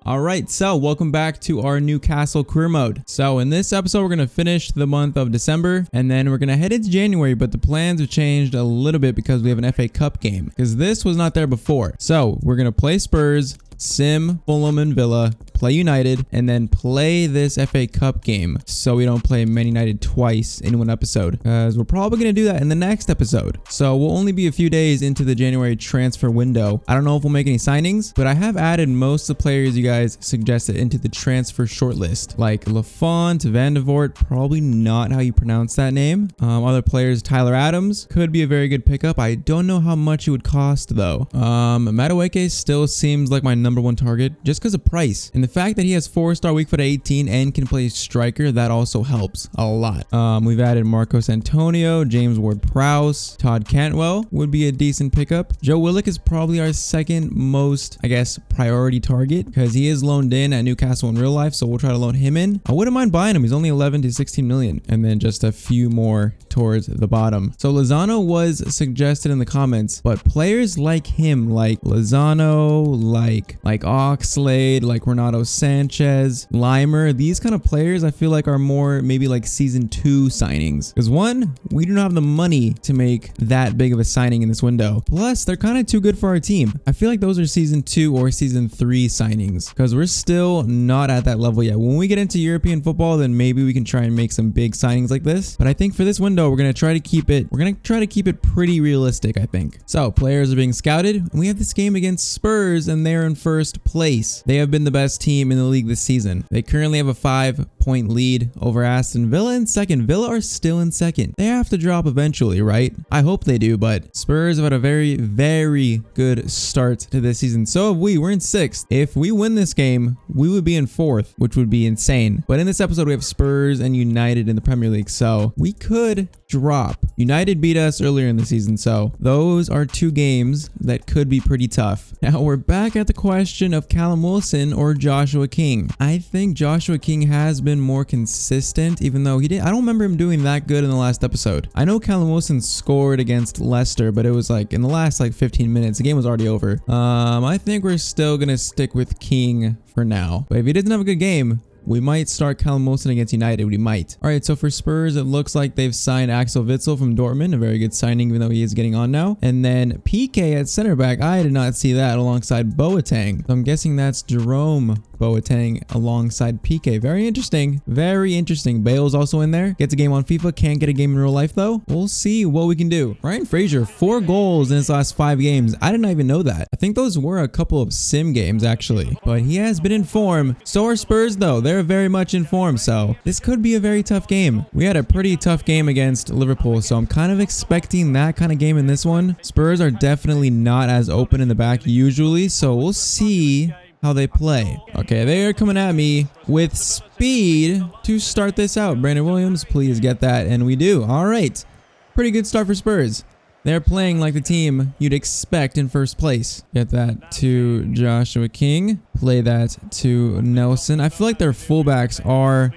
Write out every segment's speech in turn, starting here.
All right, so welcome back to our Newcastle Career Mode. So in this episode, we're going to finish the month of December and then we're going to head into January, but the plans have changed a little bit because we have an FA Cup game because this was not there before. So we're going to play Spurs, sim Fulham and Villa, play United, and then play this FA Cup game so we don't play Man United twice in one episode, because we're probably going to do that in the next episode. So we'll only be a few days into the January transfer window. I don't know if we'll make any signings, but I have added most of the players you guys suggested into the transfer shortlist, like Lafont, Van de Voort, probably not how you pronounce that name. Other players, Tyler Adams could be a very good pickup. I don't know how much it would cost though. Madueke still seems like my #1 target just because of price, and the fact that he has 4-star weak foot at 18 and can play striker, that also helps a lot. We've added Marcos Antonio, James Ward-Prowse, Todd Cantwell would be a decent pickup. Joe Willock is probably our second most, I guess, priority target because he is loaned in at Newcastle in real life, so we'll try to loan him in. I wouldn't mind buying him. He's only 11 to 16 million, and then just a few more towards the bottom. So Lozano was suggested in the comments, but players like him, like Lozano, like Oxlade, like Renato Sanchez, Limer, these kind of players I feel like are more maybe like season 2 signings, because one, we don't have the money to make that big of a signing in this window, plus they're kind of too good for our team. I feel like those are season 2 or season 3 signings because we're still not at that level yet. When we get into European football, then maybe we can try and make some big signings like this, but I think for this window we're going to try to keep it pretty realistic, I think. So players are being scouted, and we have this game against Spurs and they're in first place. They have been the best team in the league this season. They currently have a 5-point lead over Aston Villa in second. Villa are still in second. They have to drop eventually, right? I hope they do, but Spurs have had a very good start to this season. So have we. We're in 6th. If we win this game, we would be in 4th, which would be insane. But in this episode, we have Spurs and United in the Premier League, so we could drop. United beat us earlier in the season, so those are 2 games that could be pretty tough. Now we're back at the question of Callum Wilson or Joshua King. I think Joshua King has been more consistent, even though I don't remember him doing that good in the last episode. I know Callum Wilson scored against Leicester, but it was like in the last 15 minutes. The game was already over. I think we're still gonna stick with King for now, but if he doesn't have a good game, we might start Callum Wilson against United. We might. All right, so for Spurs, it looks like they've signed Axel Witsel from Dortmund, a very good signing, even though he is getting on now. And then PK at center back, I did not see that alongside Boateng. So I'm guessing that's Jerome Boateng alongside PK. Very interesting. Very interesting. Bale's also in there. Gets a game on FIFA. Can't get a game in real life, though. We'll see what we can do. Ryan Fraser, 4 goals in his last 5 games. I did not even know that. I think those were a couple of sim games, actually. But he has been in form. So are Spurs, though. They're very much in form, so this could be a very tough game. We had a pretty tough game against Liverpool, so I'm kind of expecting that kind of game in this one. Spurs are definitely not as open in the back usually, so we'll see how they play. Okay, they are coming at me with speed to start this out. Brandon Williams, please get that, and we do. All right, pretty good start for Spurs. They're playing like the team you'd expect in first place. Get that to Joshua King. Play that to Nelson. I feel like their fullbacks are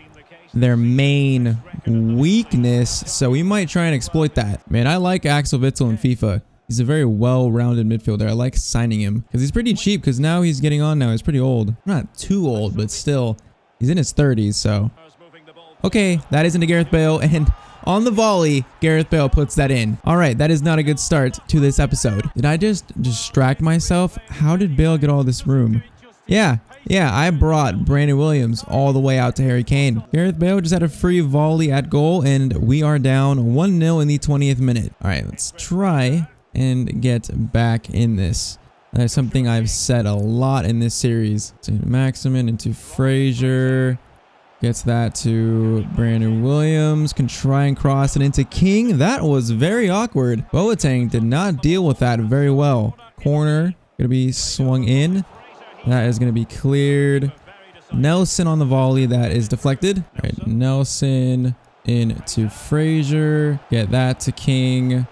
their main weakness, so we might try and exploit that. Man, I like Axel Witsel in FIFA. He's a very well-rounded midfielder. I like signing him because he's pretty cheap, because now he's getting on now. He's pretty old. Not too old, but still, he's in his 30s, so. Okay, that isn't a Gareth Bale, and on the volley, Gareth Bale puts that in. All right, that is not a good start to this episode. Did I just distract myself? How did Bale get all this room? Yeah, I brought Brandon Williams all the way out to Harry Kane. Gareth Bale just had a free volley at goal, and we are down 1-0 in the 20th minute. All right, let's try and get back in this. That's something I've said a lot in this series. To Maximin into Fraser. Gets that to Brandon Williams. Can try and cross it into King. That was very awkward. Boateng did not deal with that very well. Corner going to be swung in. That is going to be cleared. Nelson on the volley. That is deflected. All right, Nelson into Fraser. Get that to King.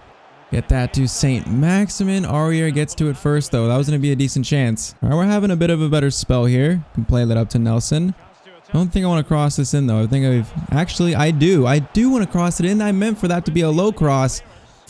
Get that to St. Maximin. Aurier gets to it first, though. That was going to be a decent chance. All right, we're having a bit of a better spell here. Can play that up to Nelson. I don't think I want to cross this in, though. I think I do. I do want to cross it in. I meant for that to be a low cross.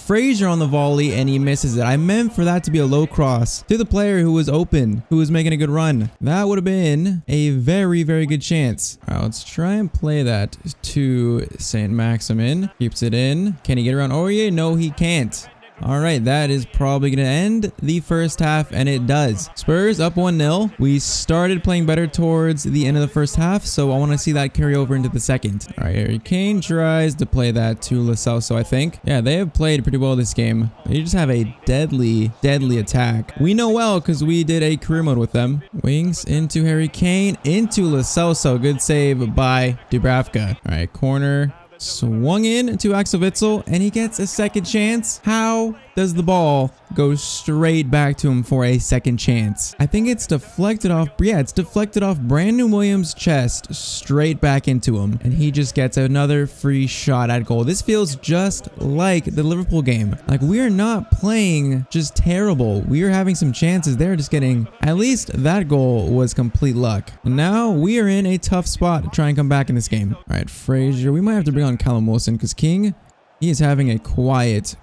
Frazier on the volley, and he misses it. I meant for that to be a low cross to the player who was open, who was making a good run. That would have been a very, very good chance. All right, let's try and play that to St. Maximin. Keeps it in. Can he get around Aurier? No, he can't. All right, that is probably going to end the first half, and it does. Spurs up 1-0. We started playing better towards the end of the first half, so I want to see that carry over into the second. All right, Harry Kane tries to play that to Lo Celso, I think. Yeah, they have played pretty well this game. They just have a deadly, deadly attack. We know well because we did a career mode with them. Wings into Harry Kane, into Lo Celso. Good save by Dubravka. All right, corner. Swung in to Axel Witsel, and he gets a second chance. How does the ball go straight back to him for a second chance? I think it's deflected off. Yeah, it's deflected off Brandon Williams' chest straight back into him, and he just gets another free shot at goal. This feels just like the Liverpool game. Like, we are not playing just terrible. We are having some chances. They're just getting, at least that goal was complete luck. And now we are in a tough spot to try and come back in this game. All right, Frazier. We might have to bring on Callum Wilson because King, he is having a quiet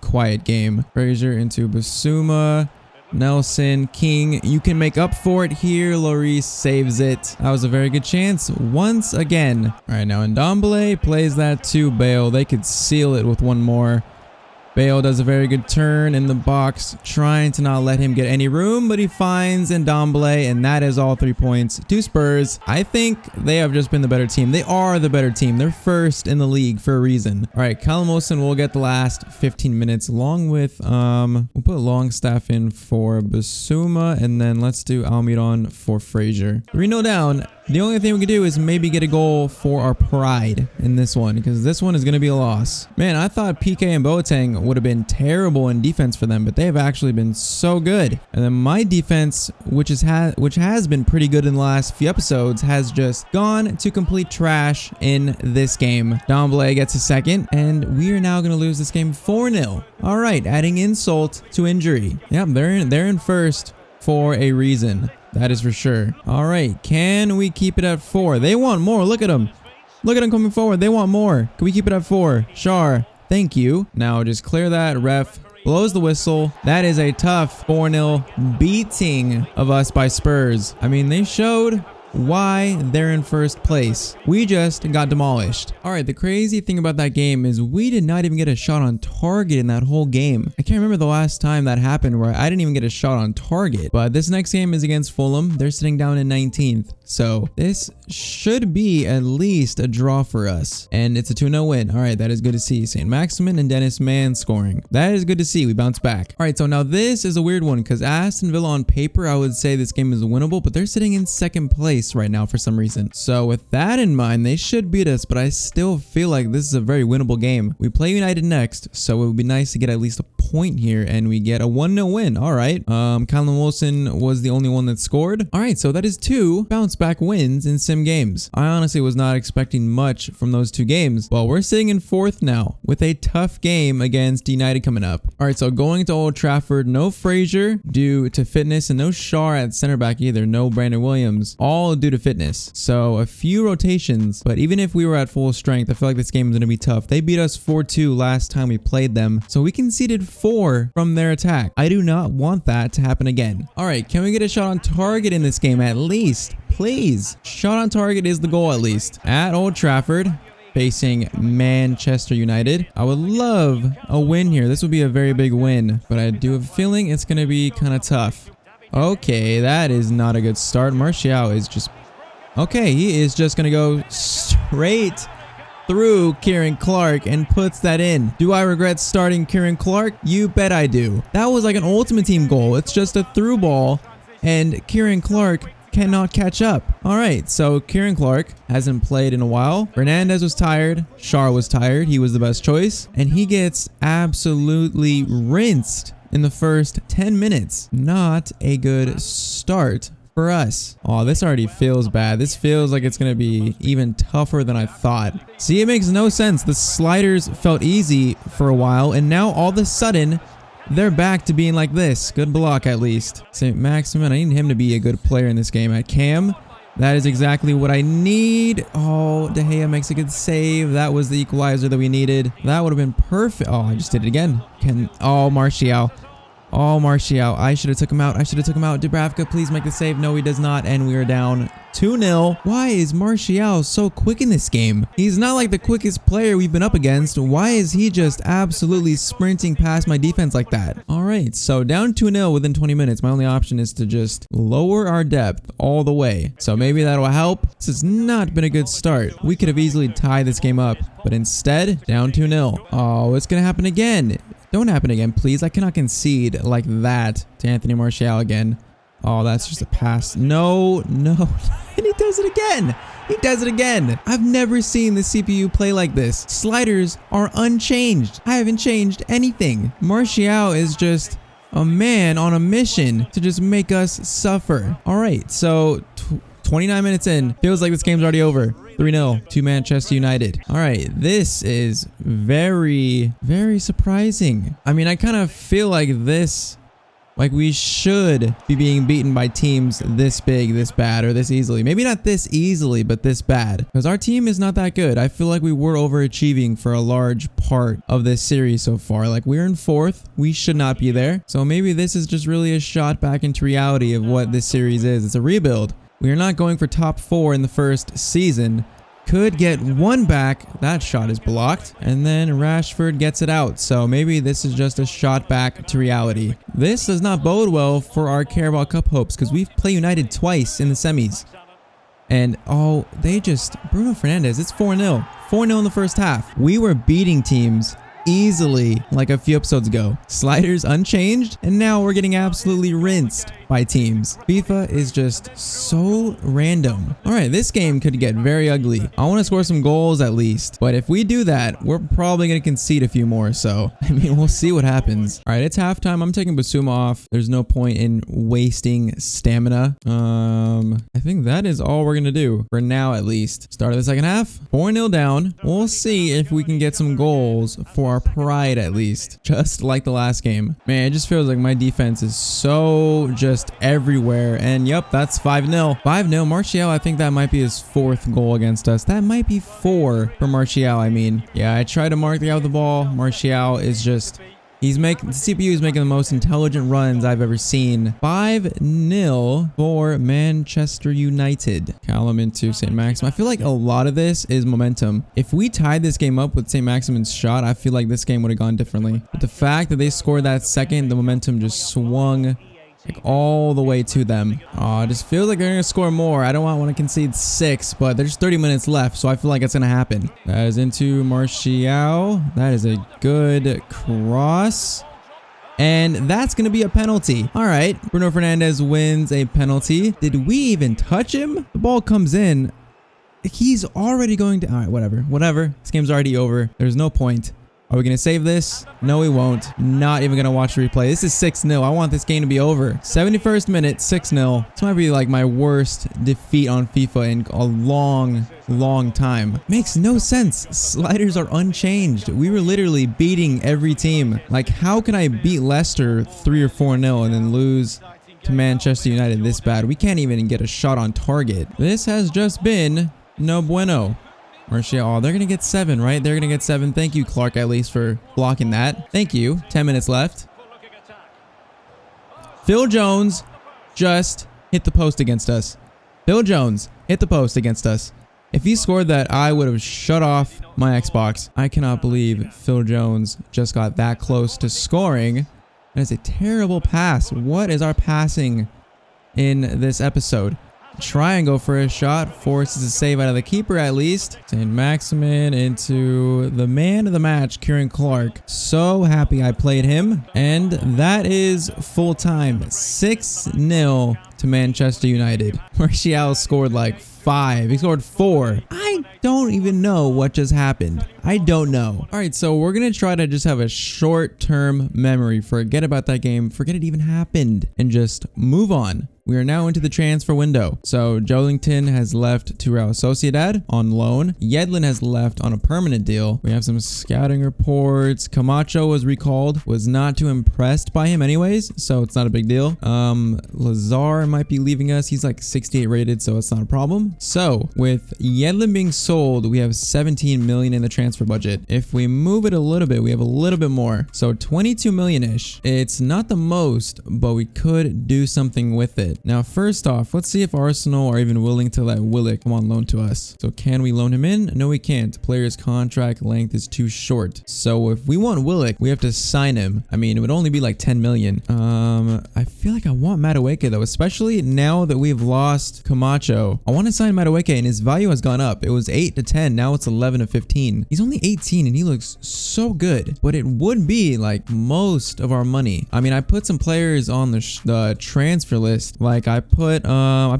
game. Frazier into Basuma. Nelson, King, you can make up for it here. Lloris saves it. That was a very good chance once again. All right, now Ndombele plays that to Bale. They could seal it with one more. Bale does a very good turn in the box, trying to not let him get any room, but he finds Ndombele, and that is all 3 points to Spurs. I think they have just been the better team. They are the better team. They're first in the league for a reason. All right, Callum Wilson will get the last 15 minutes along with, we'll put Longstaff in for Basuma, and then let's do Almiron for Frazier. 3-0 down. The only thing we can do is maybe get a goal for our pride in this one, because this one is going to be a loss. Man, I thought PK and Boateng would have been terrible in defense for them, but they have actually been so good. And then my defense, which has been pretty good in the last few episodes, has just gone to complete trash in this game. Ndombele gets a second, and we are now going to lose this game 4-0. All right, adding insult to injury. Yep, they're in first for a reason. That is for sure. All right, can we keep it at 4? They want more. Look at them. Look at them coming forward. They want more. Can we keep it at 4? Shar, thank you. Now just clear that. Ref blows the whistle. That is a tough 4-0 beating of us by Spurs. I mean, they showed why they're in first place. We just got demolished. All right, the crazy thing about that game is we did not even get a shot on target in that whole game. I can't remember the last time that happened where I didn't even get a shot on target. But this next game is against Fulham. They're sitting down in 19th. So this should be at least a draw for us. And it's a 2-0 win. All right, that is good to see. St. Maximin and Dennis Mann scoring. That is good to see. We bounce back. All right, so now this is a weird one because Aston Villa on paper, I would say this game is winnable, but they're sitting in second place right now for some reason. So with that in mind, they should beat us, but I still feel like this is a very winnable game. We play United next, so it would be nice to get at least a point here, and we get a 1-0 win. All right. Callum Wilson was the only one that scored. All right, so that is 2 bounce back wins in sim games. I honestly was not expecting much from those 2 games. Well, we're sitting in 4th now with a tough game against United coming up. All right, so going to Old Trafford, no Frazier due to fitness, and no Shar at center back either. No Brandon Williams, all due to fitness. So a few rotations, but even if we were at full strength, I feel like this game is going to be tough. They beat us 4-2 last time we played them, so we conceded 4 from their attack. I do not want that to happen again. All right, can we get a shot on target in this game at least? Please. Shot on target is the goal at least. At Old Trafford, facing Manchester United. I would love a win here. This would be a very big win, but I do have a feeling it's going to be kind of tough. Okay, that is not a good start. Martial is just... Okay, he is just going to go straight through Kieran Clark and puts that in. Do I regret starting Kieran Clark? You bet I do. That was like an ultimate team goal. It's just a through ball, and Kieran Clark cannot catch up. All right, so Kieran Clark hasn't played in a while. Fernandez was tired. Shar was tired. He was the best choice, and he gets absolutely rinsed in the first 10 minutes. Not a good start for us. Oh, this already feels bad. This feels like it's going to be even tougher than I thought. See, it makes no sense. The sliders felt easy for a while, and now all of a sudden, they're back to being like this. Good block, at least. St. Maximin, I need him to be a good player in this game. At Cam, That is exactly what I need. Oh, De Gea makes a good save. That was the equalizer that we needed. That would have been perfect. Oh, I just did it again. Oh, Martial. Oh, Martial. I should have took him out. Dubravka, please make the save. No, he does not. And we are down 2-0. Why is Martial so quick in this game? He's not like the quickest player we've been up against. Why is he just absolutely sprinting past my defense like that? All right, so down 2-0 within 20 minutes. My only option is to just lower our depth all the way. So maybe that'll help. This has not been a good start. We could have easily tied this game up, but instead, down 2-0. Oh, it's going to happen again. Don't happen again, please. I cannot concede like that to Anthony Martial again. Oh, that's just a pass. No. And he does it again. I've never seen the CPU play like this. Sliders are unchanged. I haven't changed anything. Martial is just a man on a mission to just make us suffer. All right, so 29 minutes in. Feels like this game's already over. 3-0 to Manchester United. All right, this is very, very surprising. I mean, I kind of feel like we should be being beaten by teams this big, this bad, or this easily. Maybe not this easily, but this bad. Because our team is not that good. I feel like we were overachieving for a large part of this series so far. Like, we're in 4th. We should not be there. So maybe this is just really a shot back into reality of what this series is. It's a rebuild. We are not going for top 4 in the first season. Could get one back. That shot is blocked. And then Rashford gets it out. So maybe this is just a shot back to reality. This does not bode well for our Carabao Cup hopes because we've played United twice in the semis. And oh, Bruno Fernandes, it's 4-0. 4-0 in the first half. We were beating teams easily like a few episodes ago. Sliders unchanged, and now we're getting absolutely rinsed by teams. FIFA is just so random. All right, this game could get very ugly. I want to score some goals at least, but if we do that, we're probably going to concede a few more. So, I mean, we'll see what happens. All right, it's halftime. I'm taking Basuma off. There's no point in wasting stamina. I think that is all we're going to do for now, at least. Start of the second half, 4-0 down. We'll see if we can get some goals for our pride at least, just like the last game. Man, it just feels like my defense is so just everywhere. And yep, that's 5-0. 5-0. Martial, I think that might be his 4th goal against us. That might be 4 for Martial, I mean. Yeah, I try to mark the out of the ball. Martial is just... the CPU is making the most intelligent runs I've ever seen. 5-0 for Manchester United. Callum into St. Maximin. I feel like a lot of this is momentum. If we tied this game up with St. Maximin's shot, I feel like this game would have gone differently. But the fact that they scored that second, the momentum just swung like all the way to them. Oh, it just feels like they're going to score more. I don't want to concede 6, but there's 30 minutes left, so I feel like it's going to happen. That is into Martial. That is a good cross. And that's going to be a penalty. All right, Bruno Fernandes wins a penalty. Did we even touch him? The ball comes in. He's already going to... All right, whatever. This game's already over. There's no point. Are we going to save this? No, we won't. Not even going to watch the replay. This is 6-0. I want this game to be over. 71st minute, 6-0. This might be like my worst defeat on FIFA in a long time. Makes no sense. Sliders are unchanged. We were literally beating every team. Like, how can I beat Leicester 3 or 4-0 and then lose to Manchester United this bad? We can't even get a shot on target. This has just been no bueno. Martial, oh, they're going to get 7, right? They're going to get 7. Thank you, Clark, at least for blocking that. Thank you. 10 minutes left. Phil Jones just hit the post against us. Phil Jones hit the post against us. If he scored that, I would have shut off my Xbox. I cannot believe Phil Jones just got that close to scoring. That is a terrible pass. What is our passing in this episode? Try and go for a shot. Forces a save out of the keeper at least. St. Maximin into the man of the match, Kieran Clark. So happy I played him. And that is full time. 6-0 to Manchester United. Martial scored like 5. He scored 4. I don't even know what just happened. I don't know. All right, so we're going to try to just have a short-term memory. Forget about that game. Forget it even happened. And just move on. we are now into the transfer window. So Joelinton has left to Real Sociedad on loan. Yedlin has left on a permanent deal. We have some scouting reports. Camacho was recalled. Was not too impressed by him anyways, so it's not a big deal. Lazar might be leaving us. He's like 68 rated, so it's not a problem. So with Yedlin being sold, we have 17 million in the transfer budget. If we move it a little bit, we have a little bit more. So 22 million-ish. It's not the most, but we could do something with it. Now, first off, let's see if Arsenal are even willing to let Willick come on loan to us. So can we loan him in? No, we can't. Player's contract length is too short. So if we want Willick, we have to sign him. I mean, it would only be like 10 million. I feel like I want Madueke though, especially now that we've lost Camacho. I want to sign Madueke and his value has gone up. It was 8 to 10. Now it's 11 to 15. He's only 18 and he looks so good, but it would be like most of our money. I mean, I put some players on the transfer list. Like I put Dummett.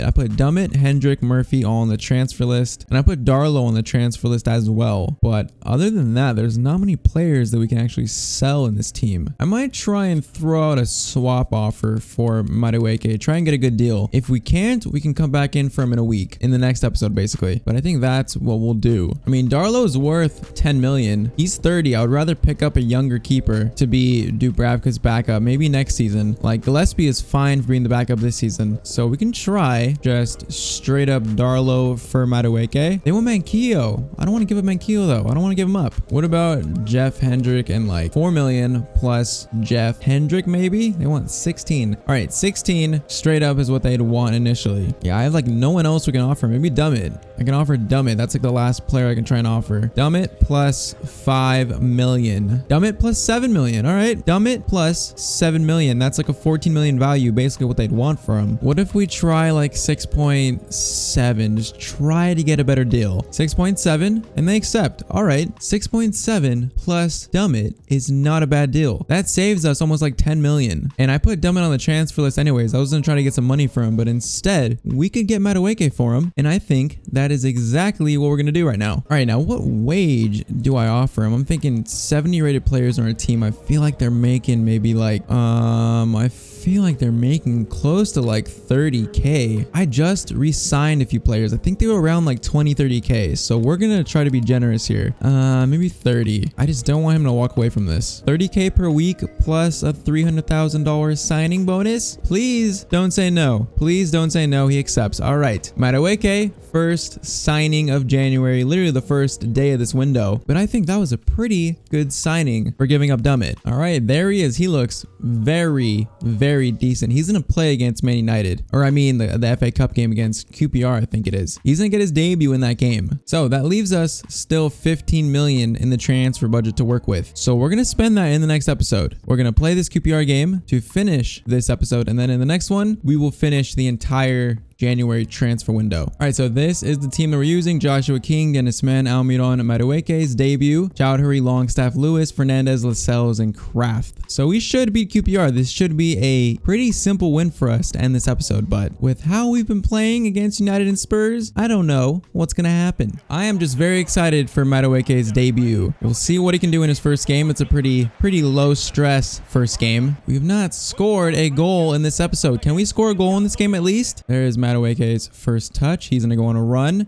I put Dummett, Hendrick, Murphy all on the transfer list, and I put Darlow on the transfer list as well. But other than that, there's not many players that we can actually sell in this team. I might try and throw out a swap offer for Madueke, try and get a good deal. If we can't, we can come back in for him in a week, in the next episode basically. But I think that's what we'll do. I mean, Darlow is worth 10 million. He's 30. I would rather pick up a younger keeper to be Dubravka's backup maybe next season. Like Gillespie is fine for being the backup this season, so we can try just straight up Darlow for Madueke. They want Manquillo. I don't want to give up Manquillo though. I don't want to give him up. What about Jeff Hendrick and like 4 million plus Jeff Hendrick maybe? They want 16. All right, 16 straight up is what they'd want initially. Yeah, I have like no one else we can offer. Maybe Dummett. I can offer Dummett. That's like the last player I can try and offer. Dummett plus 5 million. Dummett plus 7 million. All right, Dummett plus 7 million. That's like a 14 million value, basically what they'd want for him. What if we try like 6.7? Just try to get a better deal. 6.7 and they accept. All right, 6.7 plus Dummett is not a bad deal. That saves us almost like 10 million. And I put Dummett on the transfer list anyways. I was gonna try to get some money for him, but instead we could get Madueke for him. And I think that is exactly what we're gonna do right now. All right, now what wage do I offer him? I'm thinking 70 rated players on our team. I feel like they're making maybe like, I feel like they're making close to like 30K. I just re-signed a few players. I think they were around like 30K. So we're gonna try to be generous here. Maybe 30. I just don't want him to walk away from this. 30K per week plus a $300,000 signing bonus. Please don't say no. Please don't say no. He accepts. All right, Madueke, first signing of January, literally the first day of this window. But I think that was a pretty good signing for giving up Dummett. All right, there he is. He looks very, very decent. He's gonna play against Man United, or I mean the FA Cup game against QPR, I think it is. He's gonna get his debut in that game. So that leaves us still 15 million in the transfer budget to work with. So we're gonna spend that in the next episode. We're gonna play this QPR game to finish this episode, and then in the next one, we will finish the entire January transfer window. All right, so this is the team that we're using. Joshua King, Dennis Mann, Almiron, Madueke's debut, Chowdhury, Longstaff, Lewis, Fernandez, Lascelles, and Kraft. So we should beat QPR. This should be a pretty simple win for us to end this episode, but with how we've been playing against United and Spurs, I don't know what's gonna happen. I am just very excited for Madueke's debut. We'll see what he can do in his first game. It's a pretty low stress first game. We have not scored a goal in this episode. Can we score a goal in this game at least? There is Madueke's first touch. He's gonna go on a run,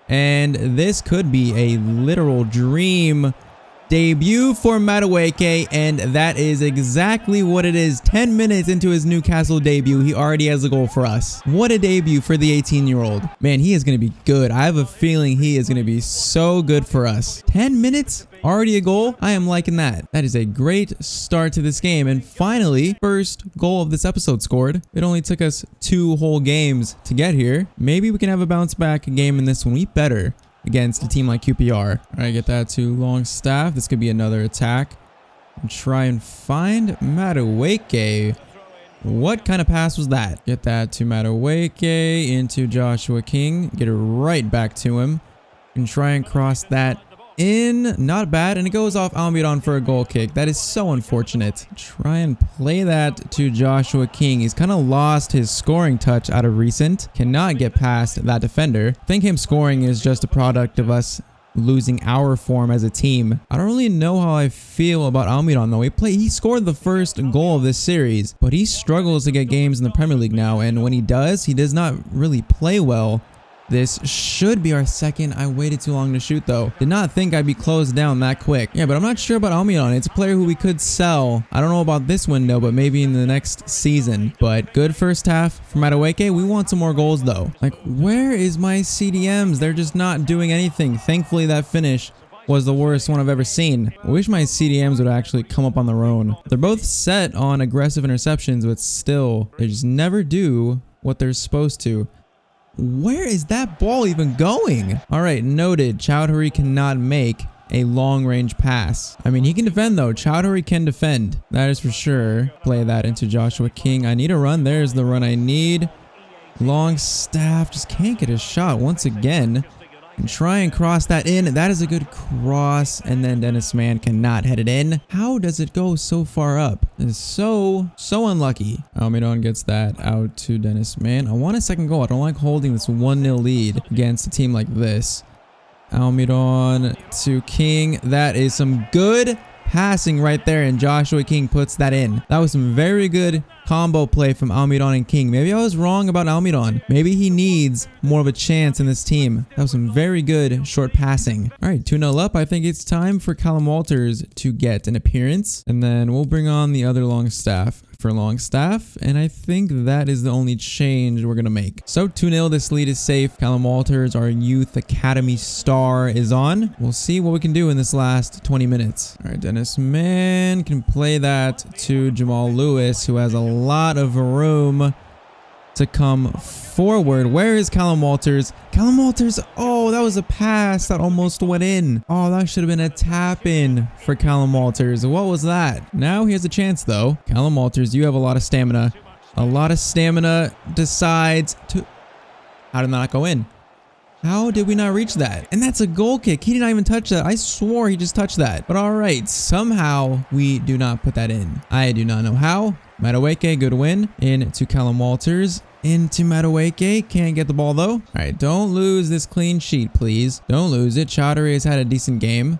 and this could be a literal dream debut for Madueke, and that is exactly what it is. 10 minutes into his Newcastle debut, he already has a goal for us. What a debut for the 18-year-old. Man, he is going to be good. I have a feeling he is going to be so good for us. 10 minutes? Already a goal? I am liking that. That is a great start to this game. And finally, first goal of this episode scored. It only took us 2 whole games to get here. Maybe we can have a bounce back game in this one. We better against a team like QPR. All right, get that to Longstaff. This could be another attack. And try and find Madueke. What kind of pass was that? Get that to Madueke, into Joshua King. Get it right back to him. And try and cross that in. Not bad. And it goes off Almiron for a goal kick. That is so unfortunate. Try and play that to Joshua King. He's kind of lost his scoring touch out of recent. Cannot get past that defender. I think him scoring is just a product of us losing our form as a team. I don't really know how I feel about Almiron though. He scored the first goal of this series, but he struggles to get games in the Premier League now, and when he does not really play well. This should be our second. I waited too long to shoot though. Did not think I'd be closed down that quick. Yeah, but I'm not sure about Almiron. It's a player who we could sell. I don't know about this window, but maybe in the next season. But good first half for Madueke. We want some more goals though. Like, where is my CDMs? They're just not doing anything. Thankfully, that finish was the worst one I've ever seen. I wish my CDMs would actually come up on their own. They're both set on aggressive interceptions, but still, they just never do what they're supposed to. Where is that ball even going? All right, noted. Chowdhury cannot make a long-range pass. I mean, he can defend though. Chowdhury can defend. That is for sure. Play that into Joshua King. I need a run. There's the run I need. Longstaff just can't get a shot once again. And try and cross that in. That is a good cross. And then Dennis Mann cannot head it in. How does it go so far up? It's so unlucky. Almiron gets that out to Dennis Mann. I want a second goal. I don't like holding this 1-0 lead against a team like this. Almiron to King. That is some good passing right there, and Joshua King puts that in. That was some very good combo play from Almiron and King. Maybe I was wrong about Almiron. Maybe he needs more of a chance in this team. That was some very good short passing. All right, 2-0 up. I think it's time for Callum Walters to get an appearance, and then we'll bring on the other Longstaff for Longstaff, and I think that is the only change we're gonna make. So 2-0, this lead is safe. Callum Walters, our youth academy star, is on. We'll see what we can do in this last 20 minutes. All right, Dennis Mann can play that to Jamal Lewis, who has a lot of room to come forward. Where is Callum Walters? Callum Walters, oh, that was a pass that almost went in. Oh, that should have been a tap in for Callum Walters. What was that? Now he has a chance though. Callum Walters, you have a lot of stamina. A lot of stamina, decides to... How did that not go in? How did we not reach that? And that's a goal kick. He did not even touch that. I swore he just touched that. But all right, somehow we do not put that in. I do not know how. Madueke, good win. Into Callum Walters. Into Madueke. Can't get the ball though. All right, don't lose this clean sheet, please. Don't lose it. Chowdhury has had a decent game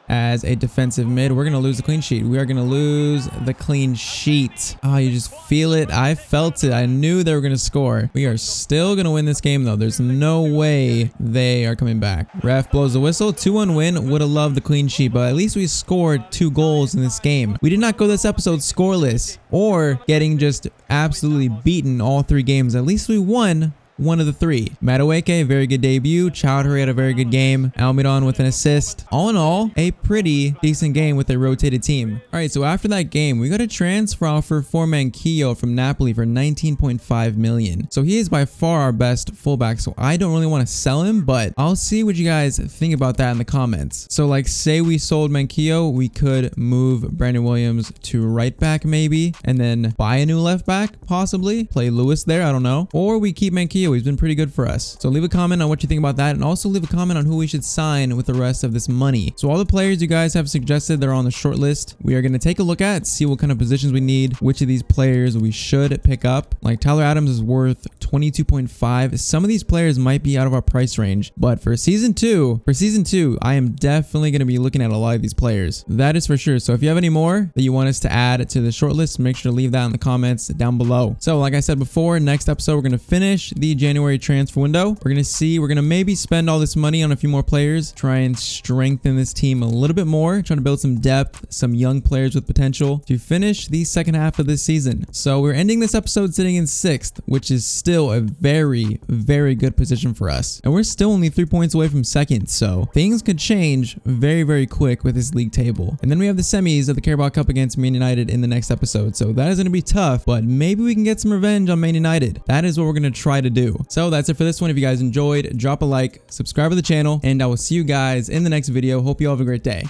as a defensive mid. We're going to lose the clean sheet. We are going to lose the clean sheet. Oh, you just feel it. I felt it. I knew they were going to score. We are still going to win this game though. There's no way they are coming back. Ref blows the whistle. 2-1 win. Would have loved the clean sheet, but at least we scored 2 goals in this game. We did not go this episode scoreless or getting just absolutely beaten all 3 games. At least we won one of the 3. Madueke, very good debut. Chowdhury had a very good game. Almiron with an assist. All in all, a pretty decent game with a rotated team. All right, so after that game, we got a transfer offer for Manquillo from Napoli for 19.5 million. So he is by far our best fullback, so I don't really want to sell him, but I'll see what you guys think about that in the comments. So like, say we sold Manquillo, we could move Brandon Williams to right back maybe, and then buy a new left back, possibly. Play Lewis there, I don't know. Or we keep Manquillo. He's been pretty good for us. So leave a comment on what you think about that, and also leave a comment on who we should sign with the rest of this money. So all the players you guys have suggested, they're on the short list. We are going to take a look at, see what kind of positions we need, which of these players we should pick up. Like Tyler Adams is worth 22.5. Some of these players might be out of our price range, but for season 2, I am definitely going to be looking at a lot of these players. That is for sure. So if you have any more that you want us to add to the short list, make sure to leave that in the comments down below. So like I said before, next episode we're going to finish the January transfer window. We're going to maybe spend all this money on a few more players, try and strengthen this team a little bit more, trying to build some depth, some young players with potential to finish the second half of this season. So we're ending this episode sitting in 6th, which is still a very, very good position for us. And we're still only 3 points away from 2nd. So things could change very, very quick with this league table. And then we have the semis of the Carabao Cup against Man United in the next episode. So that is going to be tough, but maybe we can get some revenge on Man United. That is what we're going to try to do. So that's it for this one. If you guys enjoyed, drop a like, subscribe to the channel, and I will see you guys in the next video. Hope you all have a great day.